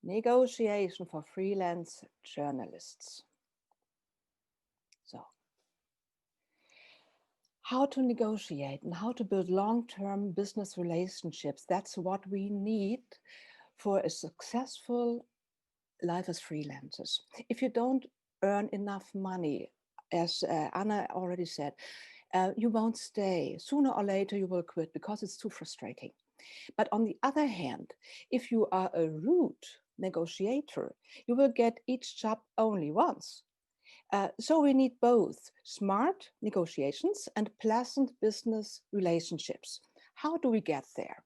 Negotiation for freelance journalists. So, how to negotiate and how to build long-term business relationships. That's what we need for a successful life as freelancers. If you don't earn enough money, as Anna already said, you won't stay. Sooner or later, you will quit because it's too frustrating. But on the other hand, if you are a rude negotiator, you will get each job only once. So we need both smart negotiations and pleasant business relationships. How do we get there?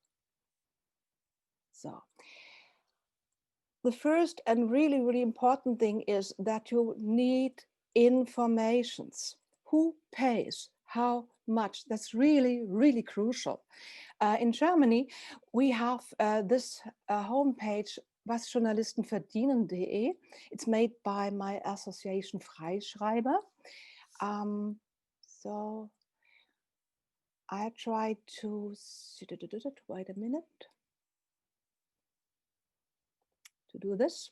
So the first and really, really important thing is that you need informations. Who pays? How much? That's really, really crucial. In Germany, we have this homepage, wasjournalistenverdienen.de. It's made by my association Freischreiber. So I try to, wait a minute, to do this,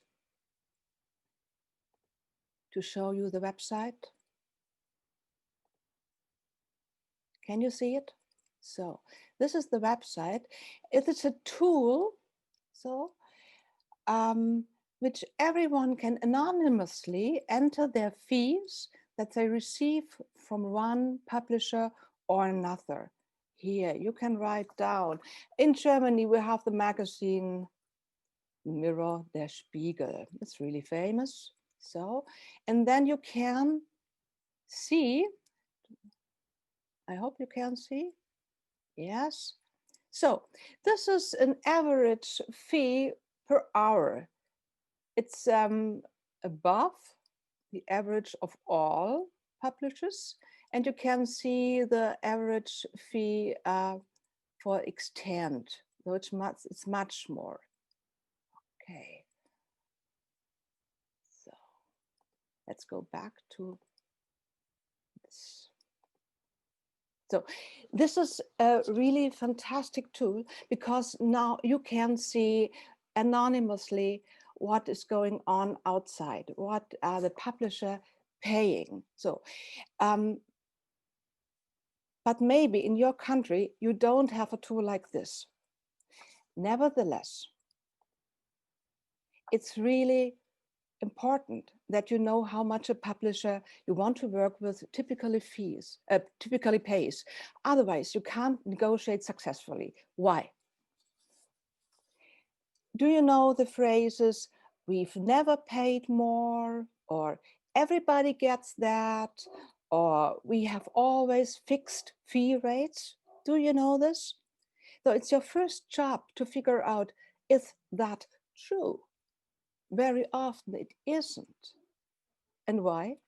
to show you the website. Can you see it? So this is the website. It is a tool, so which everyone can anonymously enter their fees that they receive from one publisher or another. Here you can write down. In Germany, we have the magazine Mirror, Der Spiegel. It's really famous. So, and then you can see, I hope you can see. Yes. So this is an average fee per hour. It's above the average of all publishers. And you can see the average fee for extent. So it's much more. Okay. So let's go back to this. So this is a really fantastic tool because now you can see anonymously what is going on outside, what are the publisher paying. So, but maybe in your country, you don't have a tool like this. Nevertheless, it's really important that you know how much a publisher you want to work with typically pays. Otherwise, you can't negotiate successfully. Why? Do you know the phrases, we've never paid more, or everybody gets that, or we have always fixed fee rates? Do you know this? So it's your first job to figure out, is that true? Very often it isn't. And why?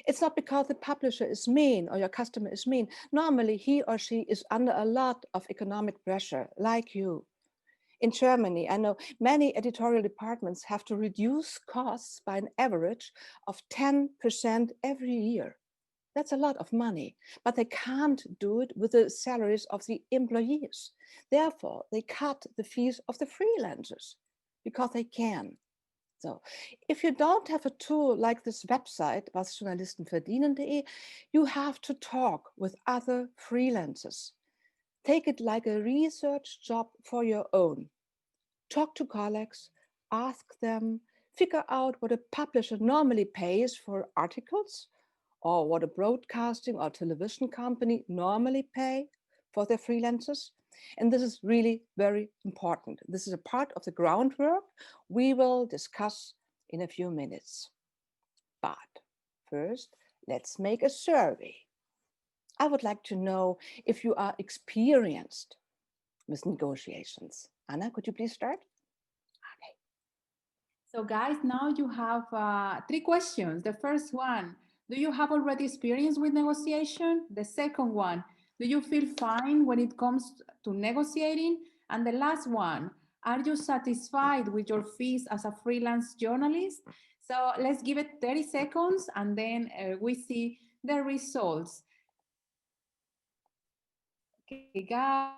It's not because the publisher is mean or your customer is mean. Normally, he or she is under a lot of economic pressure, like you. In Germany, I know many editorial departments have to reduce costs by an average of 10% every year. That's a lot of money, but they can't do it with the salaries of the employees. Therefore, they cut the fees of the freelancers because they can. So, if you don't have a tool like this website, wasjournalistenverdienen.de, you have to talk with other freelancers. Take it like a research job for your own. Talk to colleagues, ask them, figure out what a publisher normally pays for articles, or what a broadcasting or television company normally pay for their freelancers. And this is really very important. This is a part of the groundwork we will discuss in a few minutes. But first, let's make a survey. I would like to know if you are experienced with negotiations. Anna, could you please start? Okay. So guys, now you have 3 questions. The first one, do you have already experience with negotiation? The second one, do you feel fine when it comes to negotiating? And the last one, are you satisfied with your fees as a freelance journalist? So let's give it 30 seconds and then we see the results. Okay, guys,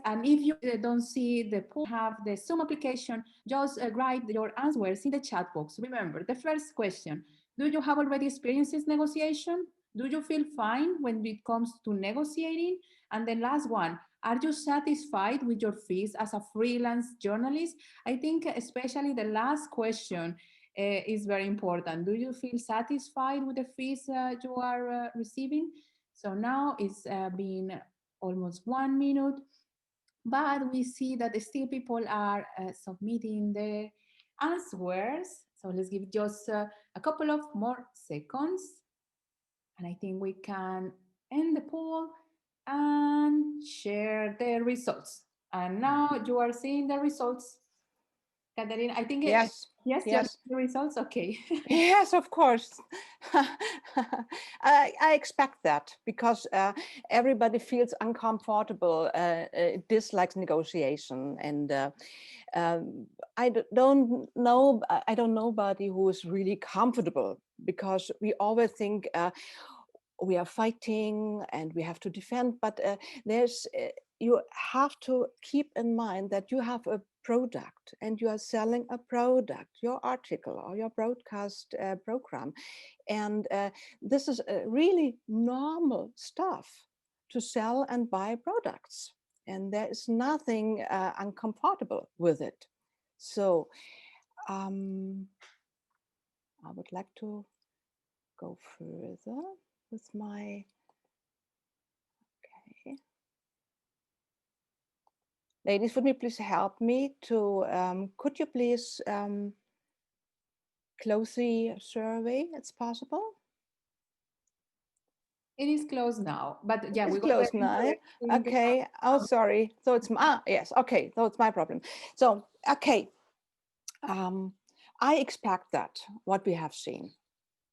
And if you don't see the poll, have the Zoom application, just write your answers in the chat box. Remember, the first question, do you have already experiences negotiation? Do you feel fine when it comes to negotiating? And the last one, are you satisfied with your fees as a freelance journalist? I think especially the last question is very important. Do you feel satisfied with the fees you are receiving? So now it's been almost 1 minute, but we see that still people are submitting the answers. So let's give just a couple of more seconds. And I think we can end the poll and share the results. And now you are seeing the results. Katarina, I think, Yes, yes, you're yes. seeing the results. Okay. Yes, of course. I expect that because everybody feels uncomfortable, dislikes negotiation, and don't know. I don't know nobody who is really comfortable because we always think we are fighting and we have to defend. But there's you have to keep in mind that you have a product and you are selling a product, your article or your broadcast program. And this is really normal stuff to sell and buy products. And there is nothing uncomfortable with it. So I would like to go further with my, okay. Ladies, would you please help me to, could you please close the survey? It's possible? It is closed now, but yeah, It's we got the closed now. interesting. Okay. Oh, sorry. So it's yes. Okay. So it's my problem. So okay. I expect that what we have seen.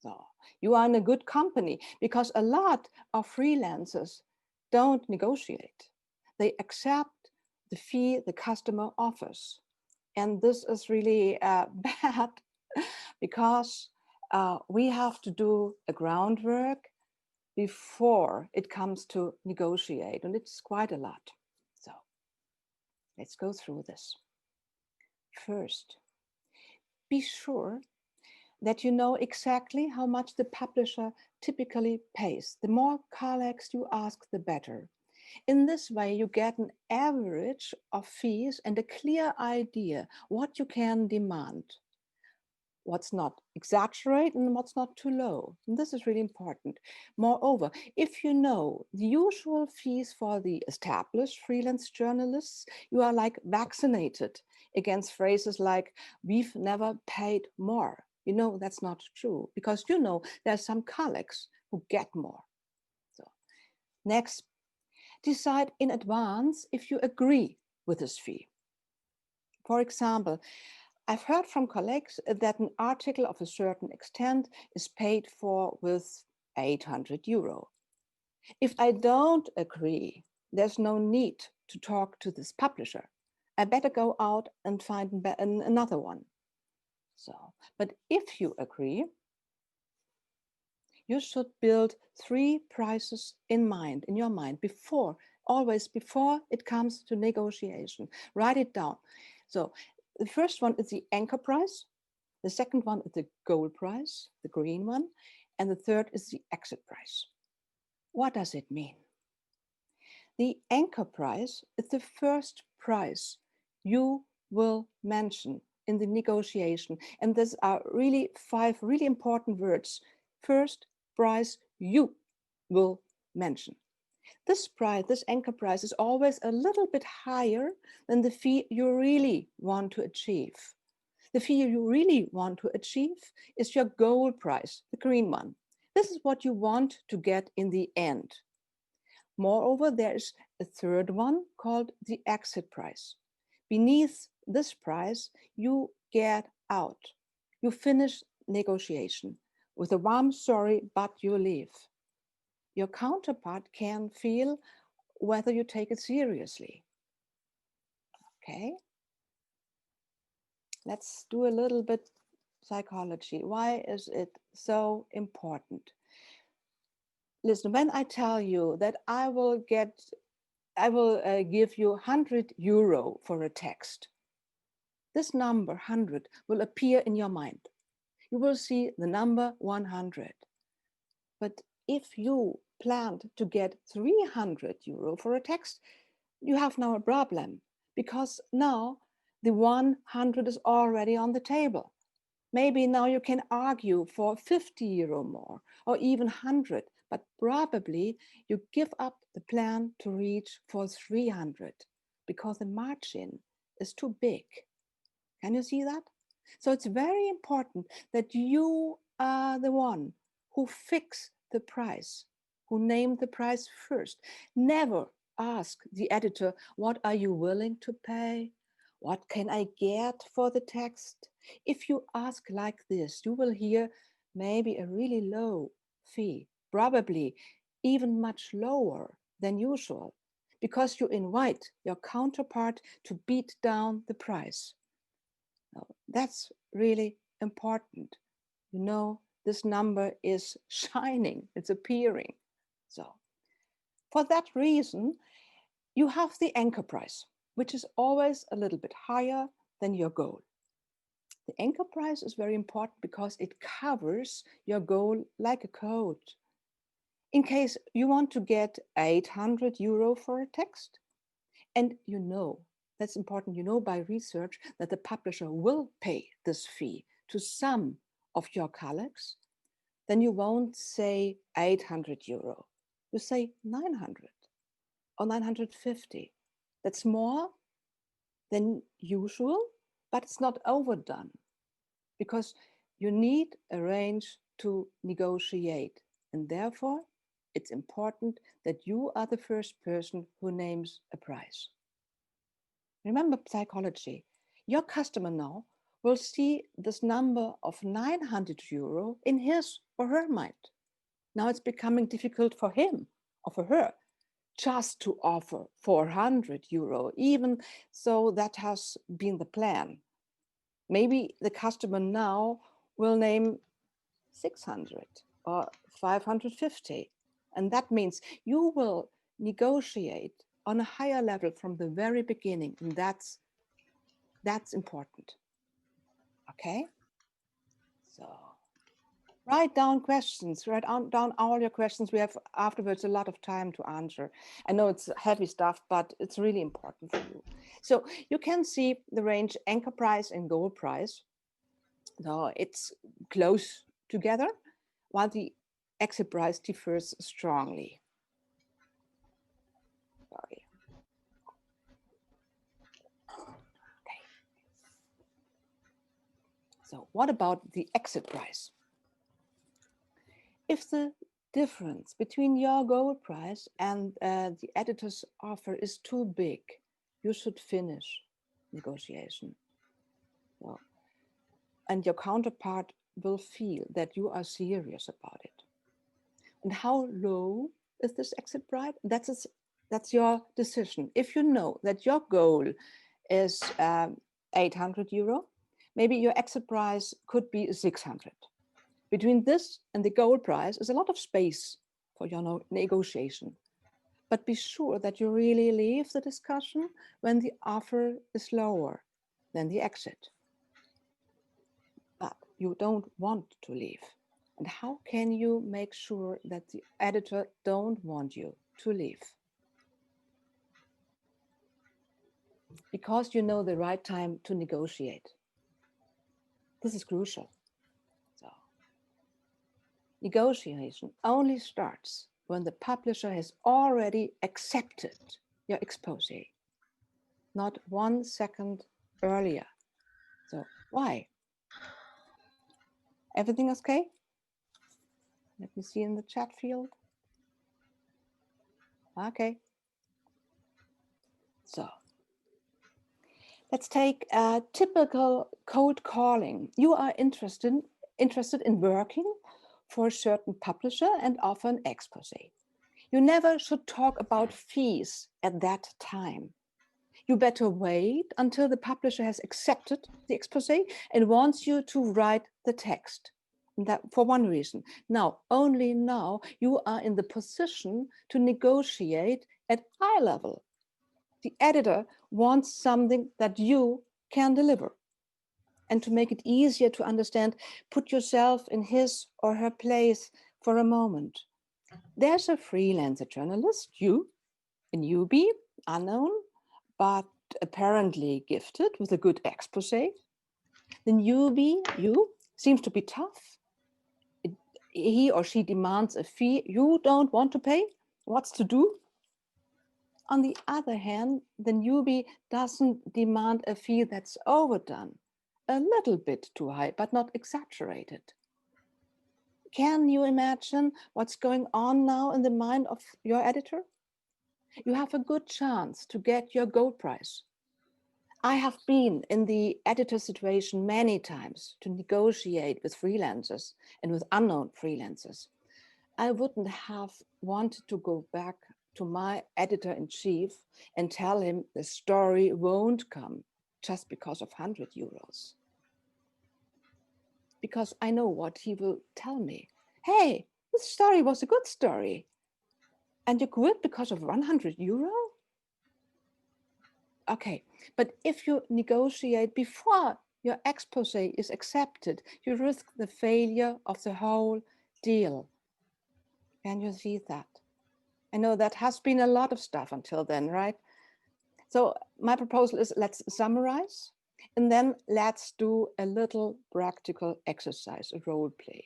So you are in a good company because a lot of freelancers don't negotiate. They accept the fee the customer offers, and this is really bad because we have to do a groundwork before it comes to negotiate, and it's quite a lot. So let's go through this. First, be sure that you know exactly how much the publisher typically pays. The more colleagues you ask, the better. In this way, you get an average of fees and a clear idea what you can demand, what's not exaggerate and what's not too low. And this is really important. Moreover, if you know the usual fees for the established freelance journalists, you are like vaccinated against phrases like, we've never paid more. You know, that's not true because you know there's some colleagues who get more. So next, decide in advance if you agree with this fee. For example, I've heard from colleagues that an article of a certain extent is paid for with 800 euro. If I don't agree, there's no need to talk to this publisher. I better go out and find another one. So, but if you agree, you should build 3 prices in mind, in your mind, always before it comes to negotiation. Write it down. So the first one is the anchor price. The second one is the goal price, the green one. And the third is the exit price. What does it mean? The anchor price is the first price you will mention in the negotiation. And these are really 5 really important words. First price you will mention. This price, this anchor price, is always a little bit higher than the fee you really want to achieve. The fee you really want to achieve is your goal price, the green one. This is what you want to get in the end. Moreover, there is a third one called the exit price. Beneath this price, you get out. You finish negotiation with a warm sorry, but you leave. Your counterpart can feel whether you take it seriously. Okay? Let's do a little bit psychology. Why is it so important? Listen, when I tell you that I will get I will give you 100 euro for a text. This number 100 will appear in your mind. You will see the number 100. But if you planned to get 300 euro for a text, you have now a problem because now the 100 is already on the table. Maybe now you can argue for 50 euro more or even 100, but probably you give up the plan to reach for 300 because the margin is too big. Can you see that? So it's very important that you are the one who fix the price, who name the price first. Never ask the editor, what are you willing to pay? What can I get for the text? If you ask like this, you will hear maybe a really low fee, probably even much lower than usual, because you invite your counterpart to beat down the price. Now, that's really important. You know, this number is shining, it's appearing. So, for that reason, you have the anchor price, which is always a little bit higher than your goal. The anchor price is very important because it covers your goal like a coat. In case you want to get 800 euro for a text, and you know, that's important, you know by research that the publisher will pay this fee to some of your colleagues, then you won't say 800 euro. You say 900 or 950. That's more than usual, but it's not overdone because you need a range to negotiate. And therefore, it's important that you are the first person who names a price. Remember psychology. Your customer now will see this number of 900 euro in his or her mind. Now it's becoming difficult for him or for her just to offer 400 euro, even so that has been the plan. Maybe the customer now will name 600 or 550. And that means you will negotiate on a higher level from the very beginning. And that's important. Okay? So write down questions, down all your questions. We have afterwards a lot of time to answer. I know it's heavy stuff, but it's really important for you. So you can see the range anchor price and goal price. So it's close together, while the exit price differs strongly. Sorry. Okay. So what about the exit price? If the difference between your goal price and the editor's offer is too big, you should finish negotiation. So, and your counterpart will feel that you are serious about it. And how low is this exit price? That's your decision. If you know that your goal is 800 euro, maybe your exit price could be 600. Between this and the goal price is a lot of space for your negotiation. But be sure that you really leave the discussion when the offer is lower than the exit. But you don't want to leave. And how can you make sure that the editor don't want you to leave? Because you know the right time to negotiate. This is crucial. So, negotiation only starts when the publisher has already accepted your expose, not 1 second earlier. So why? Everything okay? Let me see in the chat field. Okay. So let's take a typical cold calling. You are interested in working for a certain publisher and offer an expose. You never should talk about fees at that time. You better wait until the publisher has accepted the expose and wants you to write the text. And that for one reason. Now, only now you are in the position to negotiate at eye level. The editor wants something that you can deliver. And to make it easier to understand, put yourself in his or her place for a moment. There's a freelancer journalist, you, a newbie, unknown, but apparently gifted with a good expose. The newbie, you, seems to be tough. He or she demands a fee you don't want to pay. What's to do? On the other hand, the newbie doesn't demand a fee that's overdone, a little bit too high, but not exaggerated. Can you imagine what's going on now in the mind of your editor? You have a good chance to get your gold prize. I have been in the editor situation many times to negotiate with freelancers and with unknown freelancers. I wouldn't have wanted to go back to my editor-in-chief and tell him the story won't come just because of €100. Because I know what he will tell me. Hey, this story was a good story. And you quit because of €100? Okay, but if you negotiate before your expose is accepted, you risk the failure of the whole deal. Can you see that? I know that has been a lot of stuff until then, right? So my proposal is let's summarize and then let's do a little practical exercise, a role play.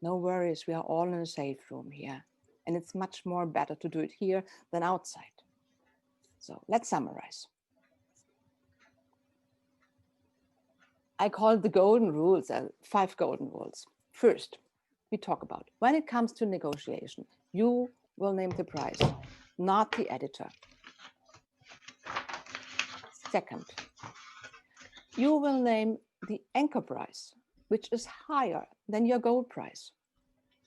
No worries, we are all in a safe room here. And it's much more better to do it here than outside. So let's summarize. I call it the golden rules, 5 golden rules. First, we talk about when it comes to negotiation, you will name the price, not the editor. Second, you will name the anchor price, which is higher than your goal price.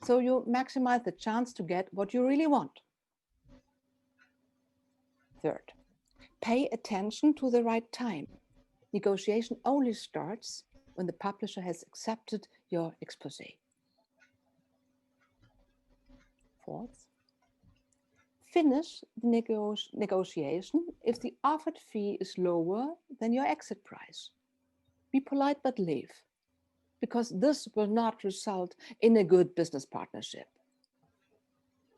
So you maximize the chance to get what you really want. Third, pay attention to the right time. Negotiation only starts when the publisher has accepted your expose. Fourth, finish the negotiation if the offered fee is lower than your exit price. Be polite but leave, because this will not result in a good business partnership.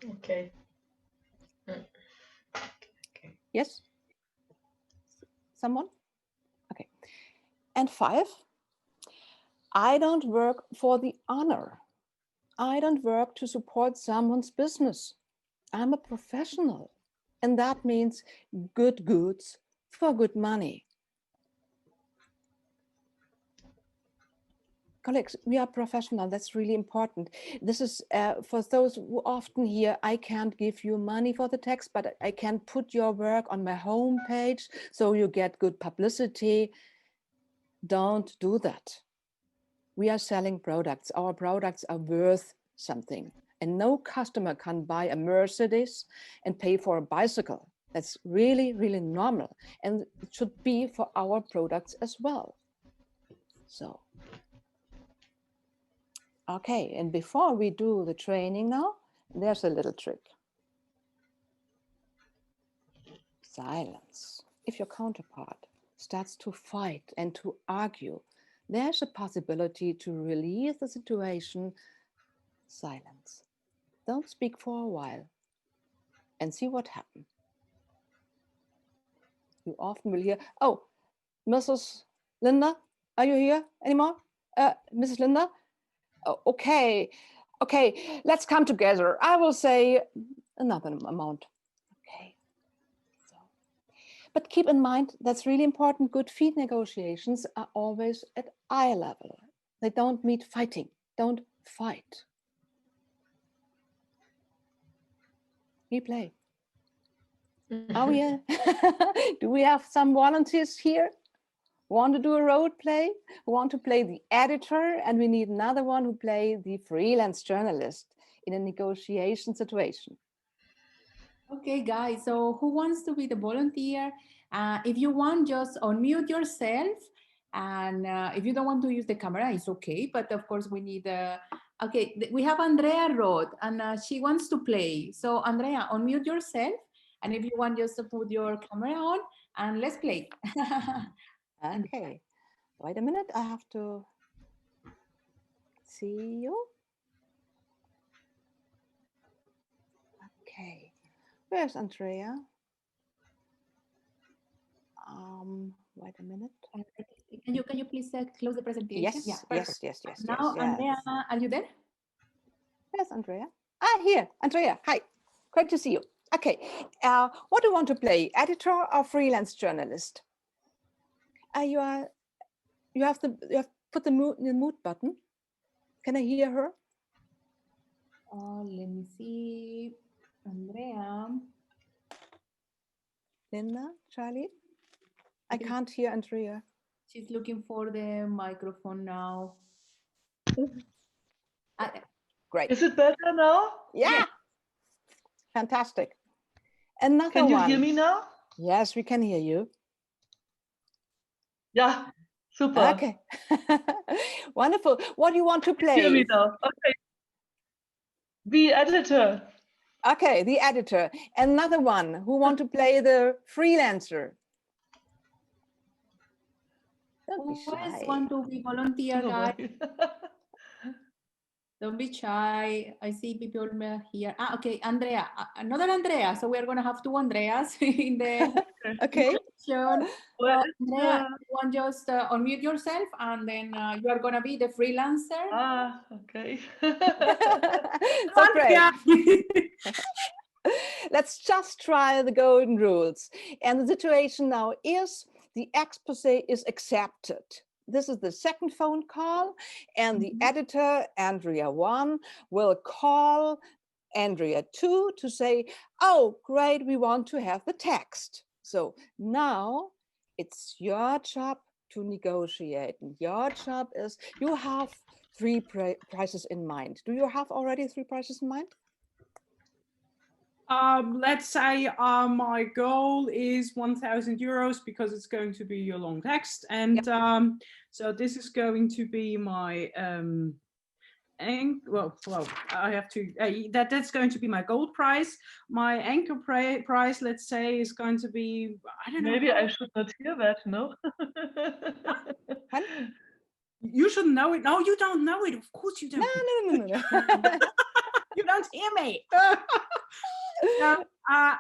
Okay. Okay. Yes? Someone? Okay. And 5, I don't work for the honor. I don't work to support someone's business. I'm a professional. And that means good goods for good money. Colleagues, we are professional. That's really important. This is for those who often hear, I can't give you money for the text, but I can put your work on my homepage so you get good publicity. Don't do that. We are selling products. Our products are worth something. And no customer can buy a Mercedes and pay for a bicycle. That's really, really normal. And it should be for our products as well. So, okay, and before we do the training now, there's a little trick. Silence. If your counterpart starts to fight and to argue, there's a possibility to release the situation. Silence. Don't speak for a while and see what happens. You often will hear, oh, Mrs. Linda, are you here anymore? Mrs. Linda? Oh, okay, let's come together. I will say another amount. Okay. So, but keep in mind, that's really important. Good fee negotiations are always at eye level. They don't mean fighting. Don't fight. Replay. Oh yeah. Do we have some volunteers here? Want to do a role play? Want to play the editor? And we need another one who play the freelance journalist in a negotiation situation. Okay, guys, so who wants to be the volunteer? If you want, just unmute yourself. And if you don't want to use the camera, it's okay. But of course, we need, okay, we have Andrea Roth, and she wants to play. So Andrea, unmute yourself And if you want, just to put your camera on and let's play. Okay. Wait a minute. I have to see you. Okay. Where's Andrea? Wait a minute. Can you please close the presentation? Yes, Perfect. yes. Now, Andrea, are you there? Yes, Andrea. Here, Andrea. Hi, great to see you. Okay, what do you want to play? Editor or freelance journalist? You have put the mute button. Can I hear her? Let me see, Andrea. Linda, Charlie. I can't hear Andrea. She's looking for the microphone now. Great. Is it better now? Yeah. Yes. Fantastic. Another Can you one. hear me now? Yes, we can hear you. Yeah, super. Okay. Wonderful. What do you want to play? Hear me now. Okay. The editor. Okay, the editor. Another one who want to play the freelancer. Don't be Who else shy. want to be volunteer, guys? Nobody. Don't be shy. I see people here. Okay, Andrea. Another Andrea. So we're going to have two Andreas in the Okay. session. Well, Andrea, you want just unmute yourself and then you are going to be the freelancer. okay. So great. Andrea. Let's just try the golden rules. And the situation now is the expose is accepted. This is the second phone call, and the editor, Andrea 1, will call Andrea 2 to say, oh, great, we want to have the text. So now it's your job to negotiate. And your job is, you have three prices in mind. Do you have already three prices in mind? Let's say my goal is 1,000 euros because it's going to be a long text. And so this is going to be my, I have to, that's going to be my gold price. My anchor price, let's say, is going to be, I don't know. Maybe I should not hear that, no? You should know it. No, you don't know it. Of course you don't. No. You don't hear me. No, I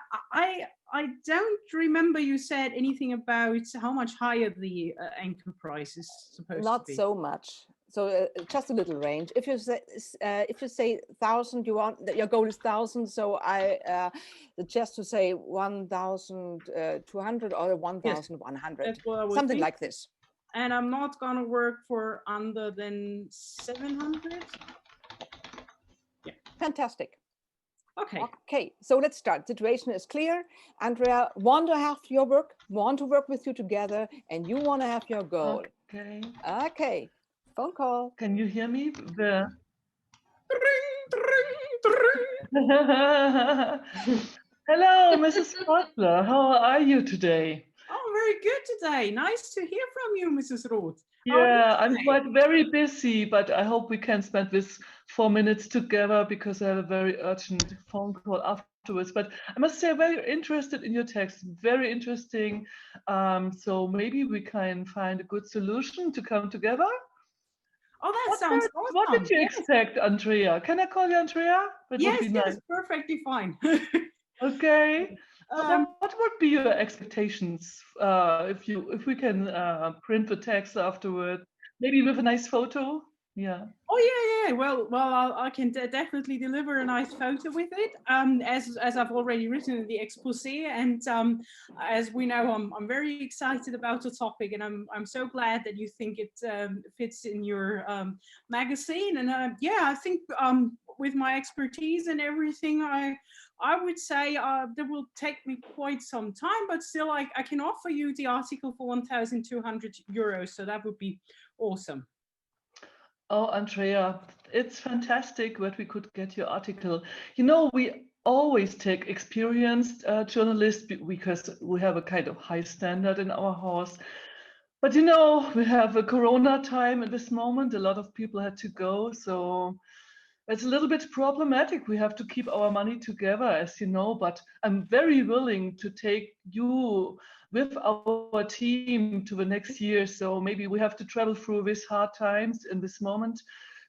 don't remember you said anything about how much higher the anchor price is supposed to be. Not so much. So just a little range. If you say 1,000, you want your goal is 1,000. So I suggest to say 1,200 or 1,100, That's what I would something think. like this. And I'm not gonna work for under than 700. Yeah. Fantastic. Okay. Okay, so let's start. Situation is clear. Andrea want to have your work, want to work with you together, and you want to have your goal. Okay. Okay, phone call. Can you hear me? Hello, Mrs. Butler. How are you today? Oh, very good today. Nice to hear from you, Mrs. Roth. Yeah, I'm quite very busy, but I hope we can spend this 4 minutes together because I have a very urgent phone call afterwards. But I must say, I'm very interested in your text, very interesting. So maybe we can find a good solution to come together. Oh, that sounds awesome. What did you expect, Andrea? Can I call you Andrea? That yes, would be nice. perfectly fine. Okay. What would be your expectations if we can print the text afterward? Maybe with a nice photo. Yeah. Oh yeah. Well, I can definitely deliver a nice photo with it. As I've already written in the expose, and as we know, I'm very excited about the topic, and I'm so glad that you think it fits in your magazine. And yeah, I think with my expertise and everything, I would say that will take me quite some time, but still, I can offer you the article for 1,200 euros. So that would be awesome. Oh, Andrea, it's fantastic that we could get your article. You know, we always take experienced journalists because we have a kind of high standard in our house. But you know, we have a Corona time at this moment. A lot of people had to go. So It's a little bit problematic. We have to keep our money together, as you know, but I'm very willing to take you with our team to the next year. So maybe we have to travel through these hard times in this moment.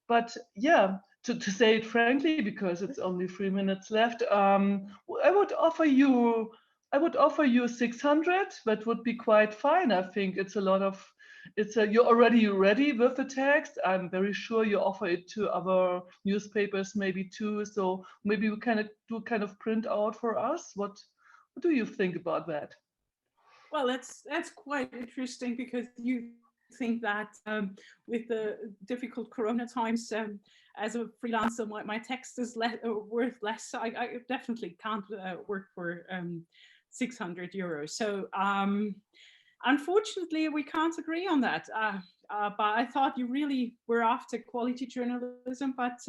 But yeah, to say it frankly, because it's only 3 minutes left, I would offer you, I would offer you 600. That would be quite fine. I think it's a lot of, you're already ready with the text. I'm very sure you offer it to other newspapers maybe too. So maybe we can do kind of print out for us. What do you think about that? Well, that's quite interesting because you think that with the difficult Corona times, as a freelancer, my text is worth less. So I definitely can't work for 600 euros. So unfortunately, we can't agree on that. But I thought you really were after quality journalism, but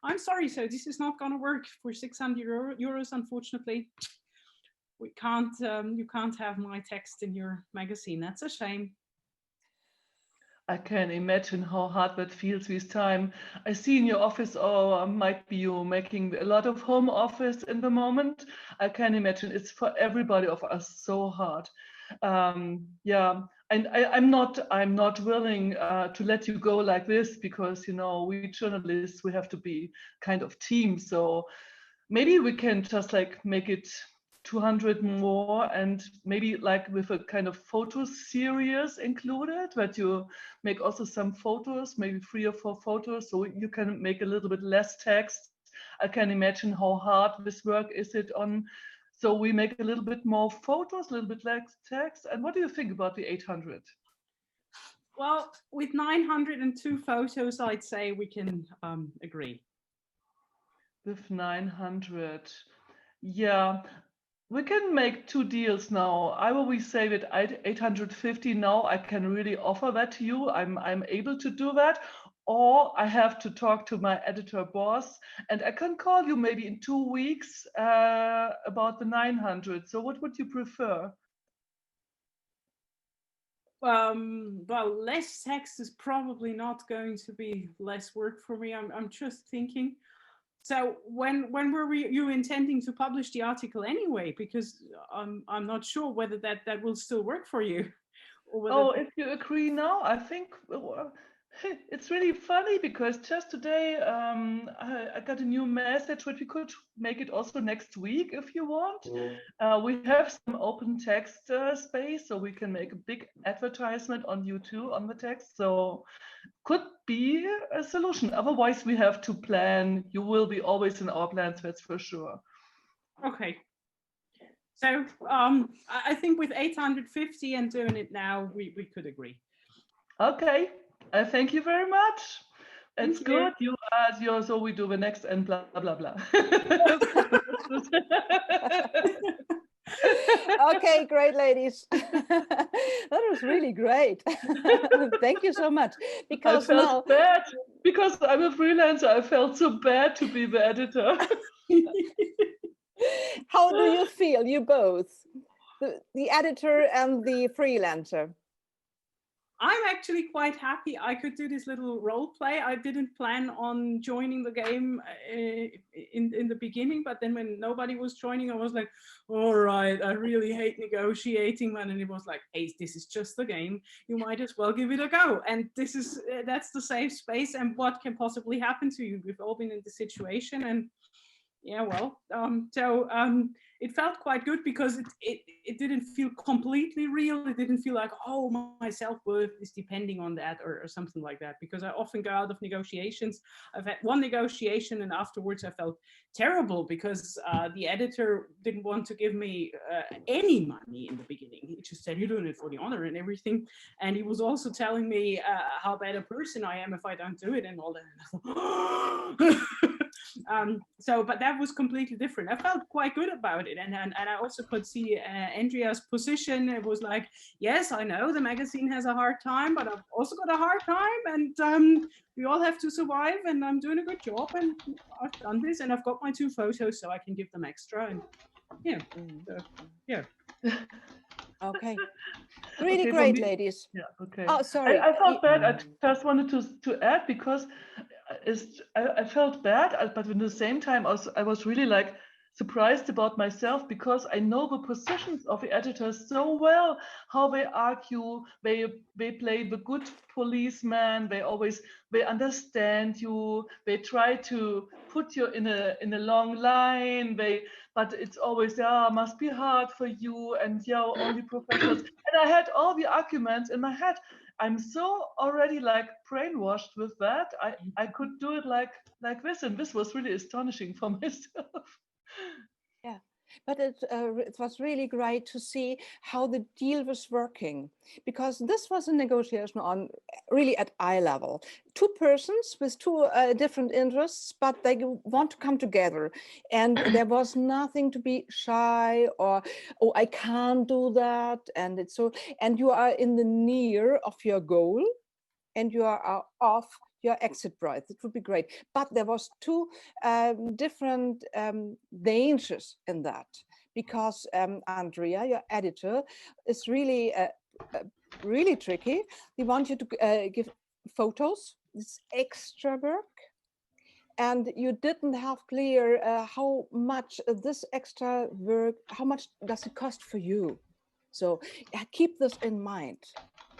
I'm sorry. So this is not going to work for 600 euros, unfortunately. We can't, you can't have my text in your magazine. That's a shame. I can imagine how hard that feels with time. I see in your office, or might be you making a lot of home office in the moment. I can imagine it's for everybody of us so hard. Yeah, and I'm not willing to let you go like this because we journalists we have to be kind of team. So maybe we can just like make it 200 more, and maybe like with a kind of photo series included, that you make also some photos, maybe 3 or 4 photos, so you can make a little bit less text. I can imagine how hard this work is it on. So we make a little bit more photos, a little bit less text. And what do you think about the 800? Well, with 902 photos, I'd say we can agree. With 900, yeah. We can make 2 deals now. Either we say that 850 now, I can really offer that to you. I'm able to do that. Or I have to talk to my editor boss, and I can call you maybe in 2 weeks about the 900. So what would you prefer? Well, less text is probably not going to be less work for me. I'm just thinking. So when were you intending to publish the article anyway? Because I'm not sure whether that will still work for you. Or whether If you agree now, I think it's really funny because just today I got a new message that we could make it also next week if you want. We have some open text space, so we can make a big advertisement on you too on the text. So could be a solution. Otherwise, we have to plan. You will be always in our plans, that's for sure. Okay. So I think with 850 and doing it now, we could agree. Okay. Thank you very much. It's Thank you. good. So we do the next and blah blah blah. Okay, great, ladies. That was really great. Thank you so much. Because I felt bad because I'm a freelancer. I felt so bad to be the editor. how do you feel, you both, the editor and the freelancer? I'm actually quite happy I could do this little role play. I didn't plan on joining the game in the beginning, but then when nobody was joining, I was like, all right, I really hate negotiating, man. And it was like, hey, this is just the game. You might as well give it a go. And that's the safe space. And what can possibly happen to you? We've all been in the situation, and yeah, well, it felt quite good because it didn't feel completely real. It didn't feel like, oh, my self-worth is depending on that or something like that, because I often go out of negotiations. I've had one negotiation and afterwards I felt terrible because the editor didn't want to give me any money in the beginning. He just said, you're doing it for the honor and everything. And he was also telling me how bad a person I am if I don't do it and all that. But that was completely different. I felt quite good about it, and I also could see Andrea's position. It was like, yes, I know the magazine has a hard time, but I've also got a hard time, and we all have to survive, and I'm doing a good job, and I've done this, and I've got my 2 photos, so I can give them extra, and yeah, yeah. Okay, really Okay, great, ladies. Yeah, okay. Oh, sorry. I felt bad. I just wanted to add because I felt bad, but at the same time, also I was really like surprised about myself because I know the positions of the editors so well, how they argue, they play the good policeman, they understand you, they try to put you in a long line, but it's always, yeah, must be hard for you, and yeah, only professionals. And I had all the arguments in my head. I'm so already like brainwashed with that. I could do it like this, and this was really astonishing for myself. Yeah, but it was really great to see how the deal was working, because this was a negotiation on really at eye level. Two persons with two different interests, but they want to come together, and there was nothing to be shy or, oh, I can't do that, and it's so, and you are in the near of your goal, and you are off your exit price. It would be great. But there was two different dangers in that, because Andrea, your editor, is really tricky. They want you to give photos. It's extra work. And you didn't have clear how much this extra work, how much does it cost for you? So keep this in mind,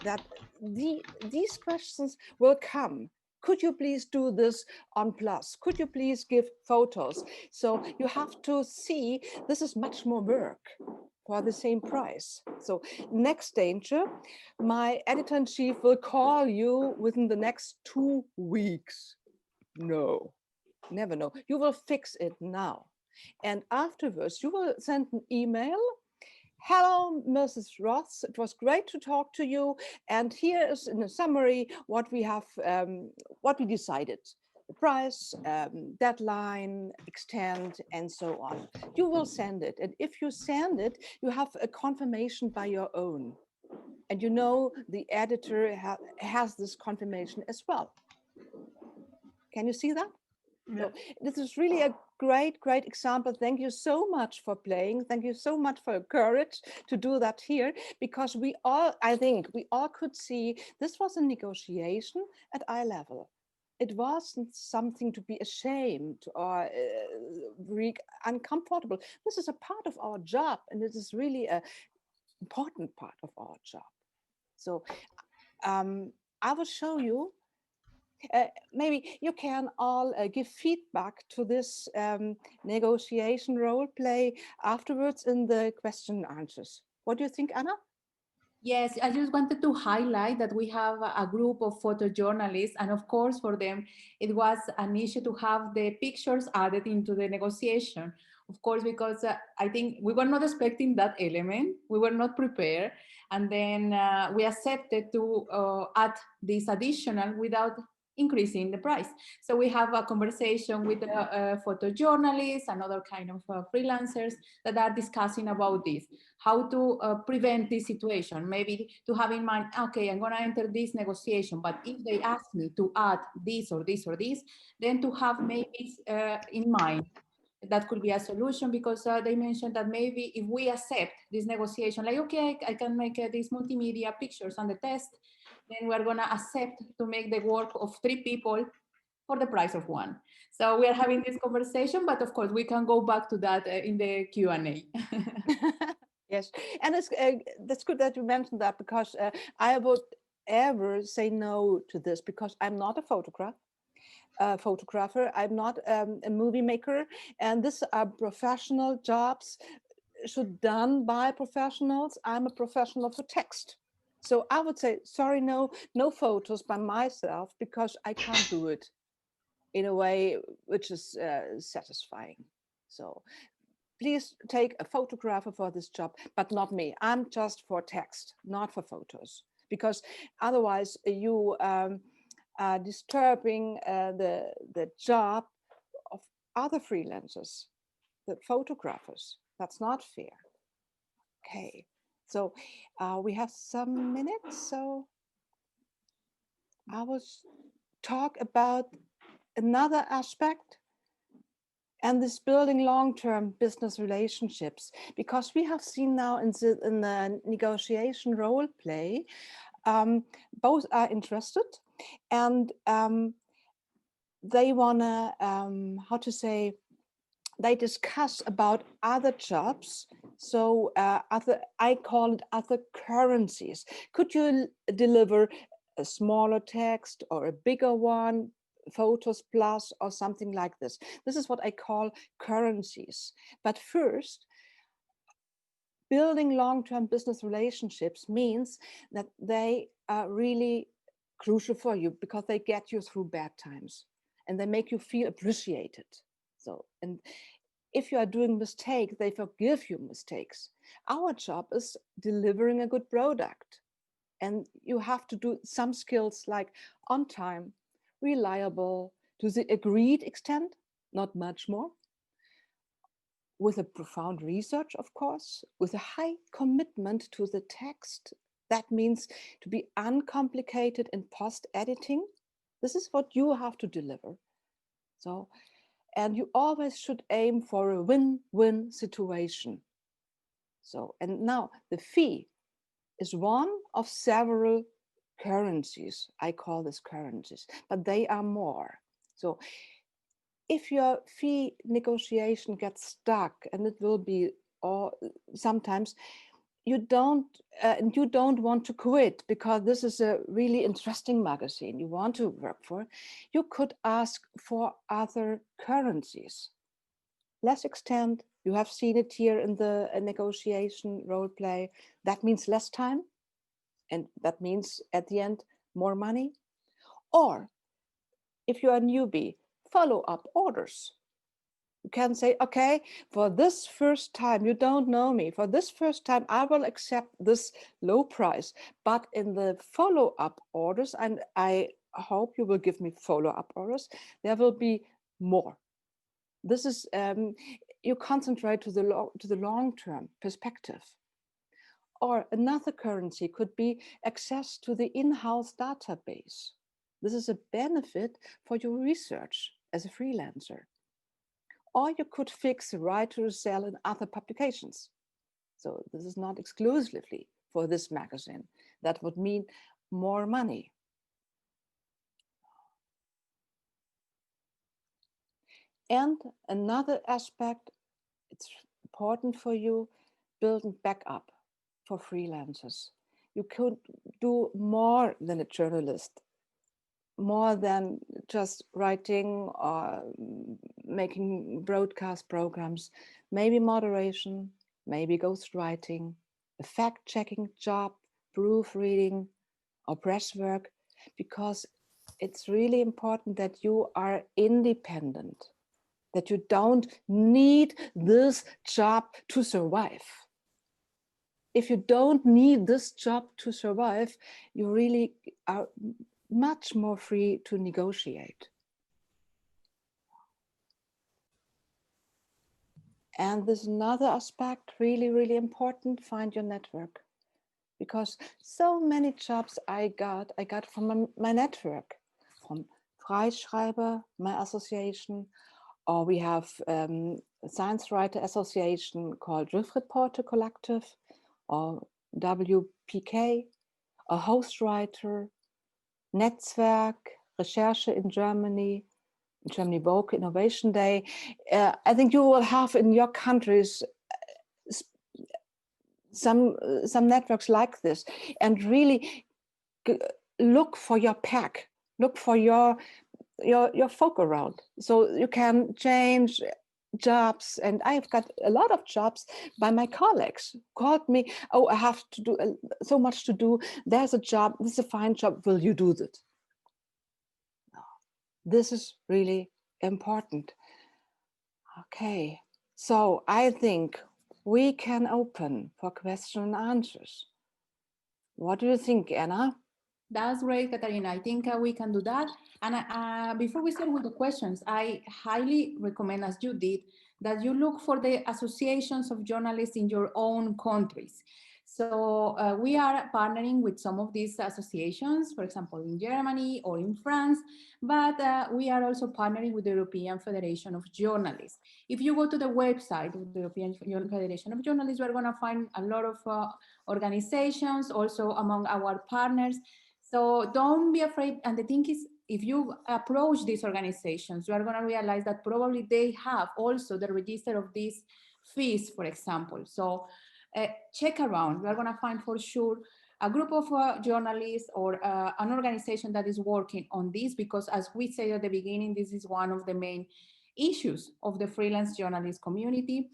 that these questions will come. Could you please do this on Plus? Could you please give photos? So you have to see this is much more work for the same price. So next danger, my editor-in-chief will call you within the next 2 weeks. No, never know. You will fix it now. And afterwards, you will send an email. Hello, Mrs. Ross. It was great to talk to you. And here is in a summary what we have, what we decided: the price, deadline, extend, and so on. You will send it. And if you send it, you have a confirmation by your own. And you know the editor has this confirmation as well. Can you see that? Yeah. So this is really a great example. Thank you so much for playing. Thank you so much for your courage to do that here, because we all, I think we all could see this was a negotiation at eye level. It wasn't something to be ashamed or uncomfortable. This is a part of our job, and it is really an important part of our job. So I will show you. Maybe you can all give feedback to this negotiation role play afterwards in the question and answers. What do you think, Anna? Yes, I just wanted to highlight that we have a group of photojournalists, and of course, for them, it was an issue to have the pictures added into the negotiation. Of course, because I think we were not expecting that element, we were not prepared, and then we accepted to add this additional without increasing the price. So we have a conversation with photojournalists and other kind of freelancers that are discussing about this, how to prevent this situation. Maybe to have in mind, okay, I'm going to enter this negotiation, but if they ask me to add this or this or this, then to have maybe in mind that could be a solution, because they mentioned that maybe if we accept this negotiation, like, okay, I can make these multimedia pictures on the test, then we're going to accept to make the work of 3 people for the price of 1. So we are having this conversation, but of course we can go back to that in the Q&A. Yes, and it's that's good that you mentioned that, because I would ever say no to this, because I'm not a photographer. I'm not a movie maker, and these are professional jobs should done by professionals. I'm a professional for text. So I would say, sorry, no photos by myself, because I can't do it in a way which is satisfying. So please take a photographer for this job, but not me. I'm just for text, not for photos, because otherwise you are disturbing the job of other freelancers, the photographers. That's not fair. Okay, so we have some minutes, so I will talk about another aspect, and this building long-term business relationships, because we have seen now in the negotiation role play, both are interested, and they want to, how to say, they discuss about other jobs. So I call it other currencies. Could you deliver a smaller text or a bigger one, photos plus or something like this? This is what I call currencies. But first, building long-term business relationships means that they are really crucial for you because they get you through bad times and they make you feel appreciated. So, and if you are doing mistakes, they forgive you mistakes. Our job is delivering a good product. And you have to do some skills like on time, reliable, to the agreed extent, not much more, with a profound research, of course, with a high commitment to the text. That means to be uncomplicated in post editing. This is what you have to deliver. So, and you always should aim for a win-win situation. So, and now the fee is one of several currencies. I call this currencies, but they are more. So if your fee negotiation gets stuck, and it will be, or sometimes you don't want to quit because this is a really interesting magazine you want to work for, you could ask for other currencies. Less extent, you have seen it here in the negotiation role play. That means less time, and that means at the end more money. Or if you are a newbie, follow-up orders. You can say, okay, for this first time, you don't know me. For this first time, I will accept this low price. But in the follow-up orders, and I hope you will give me follow-up orders, there will be more. This is, you concentrate to the long-term perspective. Or another currency could be access to the in-house database. This is a benefit for your research as a freelancer. Or you could fix the right to sell in other publications. So this is not exclusively for this magazine. That would mean more money. And another aspect, it's important for you, building backup for freelancers. You could do more than a journalist, more than just writing or making broadcast programs, maybe moderation, maybe ghostwriting, a fact-checking job, proofreading, or press work, because it's really important that you are independent, that you don't need this job to survive. If you don't need this job to survive, you really are much more free to negotiate. And there's another aspect, really, really important, find your network. Because so many jobs I got from my network, from Freischreiber, my association, or we have a Science Writer Association called Riff Reporter Collective, or WPK, a host writer, Netzwerk, Recherche in Germany Vogue Innovation Day. I think you will have in your countries some networks like this, and really look for your pack, look for your folk around, so you can change jobs. And I've got a lot of jobs by my colleagues called me, oh, I have to do so much to do, there's a job, this is a fine job, will you do that? This is really important. Okay, so I think we can open for question and answers. What do you think, Anna? That's great, Katharina. I think we can do that. And before we start with the questions, I highly recommend, as you did, that you look for the associations of journalists in your own countries. So we are partnering with some of these associations, for example, in Germany or in France, but we are also partnering with the European Federation of Journalists. If you go to the website of the European Federation of Journalists, you are going to find a lot of organizations, also among our partners. So don't be afraid. And the thing is, if you approach these organizations, you are going to realize that probably they have also the register of these fees, for example. So check around. You are going to find for sure a group of journalists or an organization that is working on this, because as we said at the beginning, this is one of the main issues of the freelance journalist community.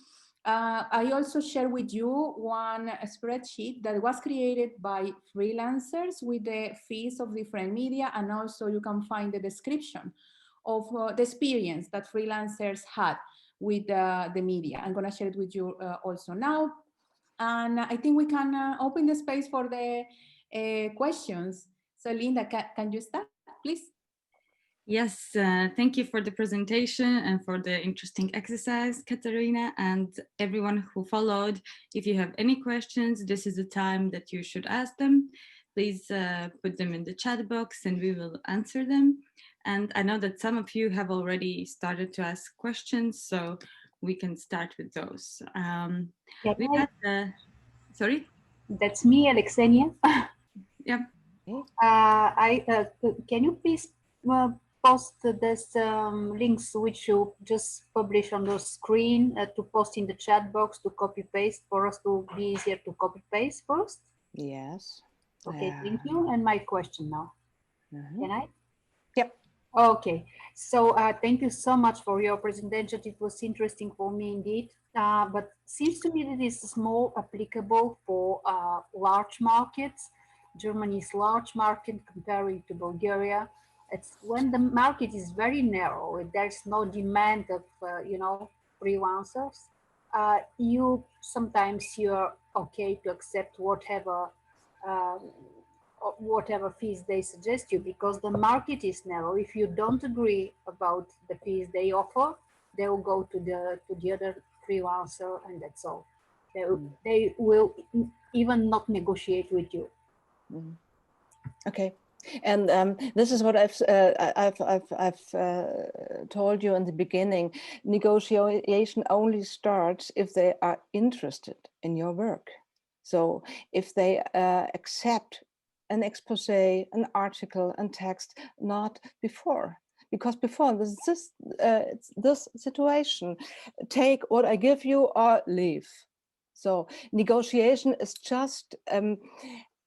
I also share with you one spreadsheet that was created by freelancers with the fees of different media, and also you can find the description of the experience that freelancers had with the media. I'm going to share it with you also now. And I think we can open the space for the questions. So Linda, can you start, please? Yes, thank you for the presentation and for the interesting exercise, Katharina, and everyone who followed. If you have any questions, this is the time that you should ask them. Please put them in the chat box and we will answer them. And I know that some of you have already started to ask questions, so we can start with those. Sorry? That's me, Alexenia. Yeah. Can you please post this links which you just publish on the screen to post in the chat box to copy paste for us to be easier to copy paste first? Yes. Okay, thank you. And my question now. Can I? Yep. Okay, so thank you so much for your presentation. It was interesting for me indeed, but seems to me that this is more applicable for large markets. Germany is large market comparing to Bulgaria. It's when the market is very narrow, there's no demand of, freelancers. You sometimes you're okay to accept whatever fees they suggest you, because the market is narrow. If you don't agree about the fees they offer, they will go to the other freelancer, and that's all. They will even not negotiate with you. Okay, and this is what I've told you in the beginning. Negotiation only starts if they are interested in your work. So if they accept an expose, an article, and text, not before. Because before this situation, take what I give you or leave. So negotiation is just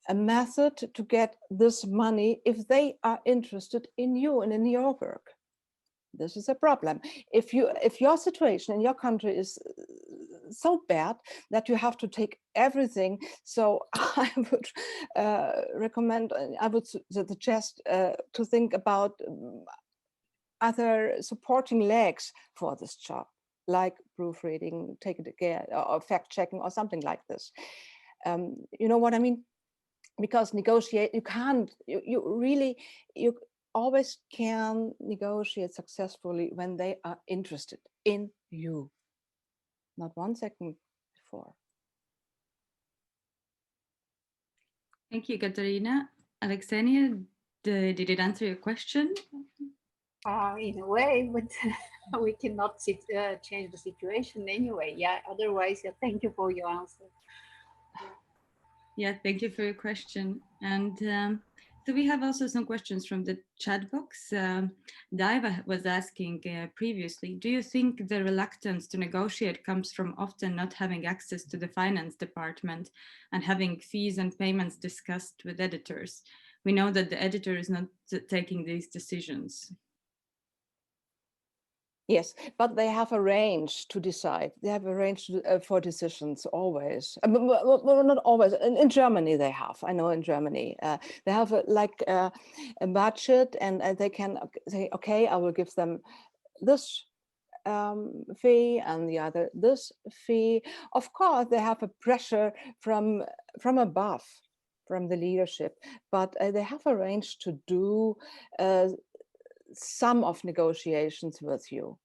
a method to get this money if they are interested in you and in your work. This is a problem. If your situation in your country is so bad that you have to take everything, so I would recommend, I would suggest to think about other supporting legs for this job, like proofreading, take it again, or fact checking, or something like this. You know what I mean? Because negotiate, you can't, you always can negotiate successfully when they are interested in you, not 1 second before. Thank you, Katharina. Alexenia, did it answer your question? In a way, but we cannot change the situation anyway. Yeah, otherwise, thank you for your answer. Yeah, thank you for your question. And so we have also some questions from the chat box. Daiva was asking previously, do you think the reluctance to negotiate comes from often not having access to the finance department and having fees and payments discussed with editors? We know that the editor is not taking these decisions. Yes, but they have a range to decide. They have a range for decisions always. Well, not always. In Germany, they have. I know in Germany, they have a budget, and they can say, okay, I will give them this fee and the other this fee. Of course, they have a pressure from above, from the leadership, but they have a range to do some of negotiations with you.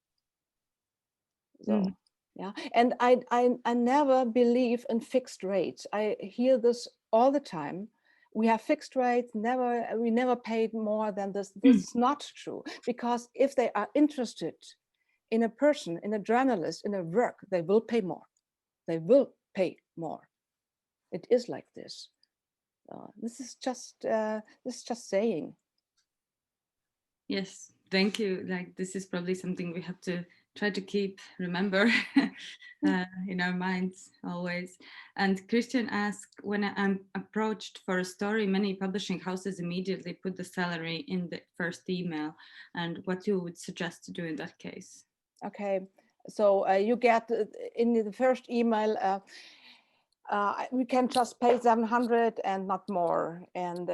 So yeah, and I never believe in fixed rates. I hear this all the time. We have fixed rates, we never paid more than this. This is not true, because if they are interested in a person, in a journalist, in a work, they will pay more. They will pay more. It is like this. This is just saying. Yes, thank you. Like, this is probably something we have to try to remember in our minds always. And Christian asked, when I'm approached for a story, many publishing houses immediately put the salary in the first email, and what you would suggest to do in that case? Okay, so you get in the first email, we can just pay 700 and not more. And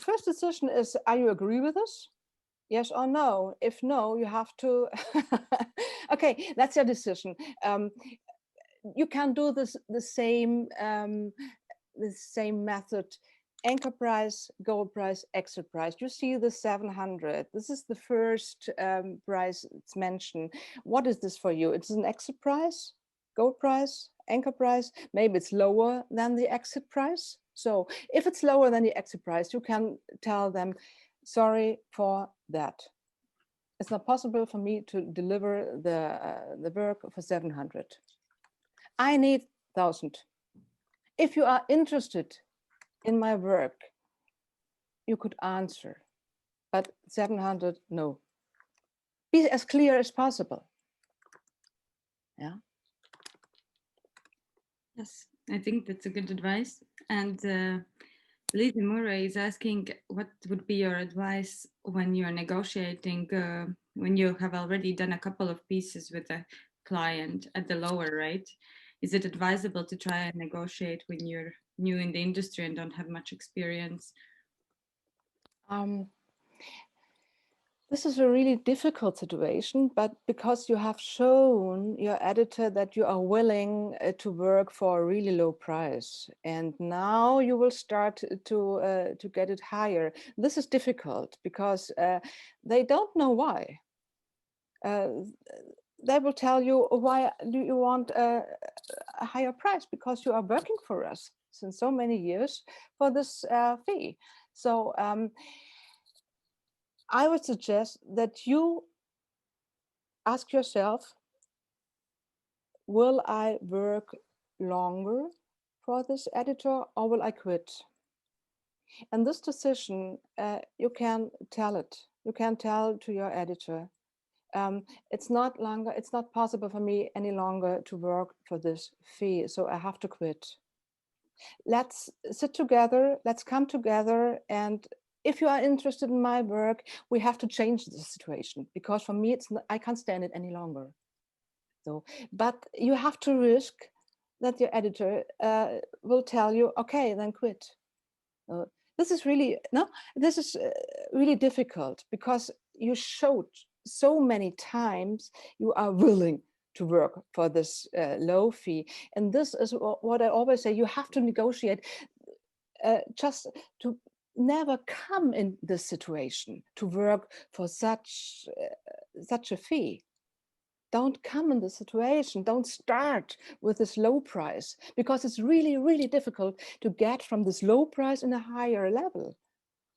first decision is, are you agree with this? Yes or no? If no, you have to, okay, that's your decision. You can do this the same method: anchor price, gold price, exit price. You see the 700. This is the first price it's mentioned. What is this for you? It's an exit price, gold price, anchor price. Maybe it's lower than the exit price. So if it's lower than the exit price, you can tell them, sorry for that. It's not possible for me to deliver the work for 700. I need 1,000. If you are interested in my work, you could answer, but 700, no. Be as clear as possible. Yeah. Yes, I think that's a good advice. And Lizzie Murray is asking, what would be your advice when you're negotiating, when you have already done a couple of pieces with a client at the lower rate? Is it advisable to try and negotiate when you're new in the industry and don't have much experience? This is a really difficult situation, but because you have shown your editor that you are willing to work for a really low price, and now you will start to get it higher. This is difficult because they don't know why. They will tell you, why do you want a higher price? Because you are working for us since so many years for this fee. So I would suggest that you ask yourself, will I work longer for this editor or will I quit? And this decision, you can tell it. You can tell to your editor, it's not possible for me any longer to work for this fee, so I have to quit. Let's sit together, let's come together, and if you are interested in my work, we have to change the situation, because for me, I can't stand it any longer. So, but you have to risk that your editor will tell you, okay, then quit. This is really really difficult, because you showed so many times you are willing to work for this low fee. And this is what I always say: you have to negotiate just to never come in this situation to work for such a fee. Don't come in this situation. Don't start with this low price, because it's really, really difficult to get from this low price in a higher level,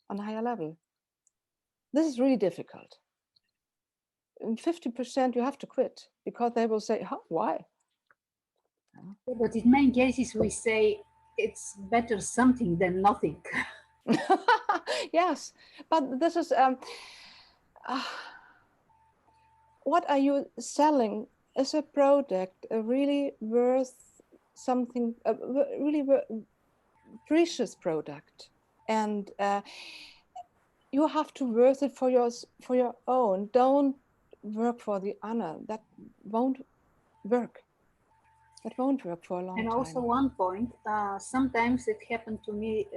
on a higher level. This is really difficult. In 50%, you have to quit, because they will say, "Huh, why?" But in many cases, we say it's better something than nothing. Yes, but this is what are you selling? Is a product really worth something? Really precious product, and you have to worth it for your own. Don't work for the honor. That won't work. That won't work for a long And also time. one point, sometimes it happened to me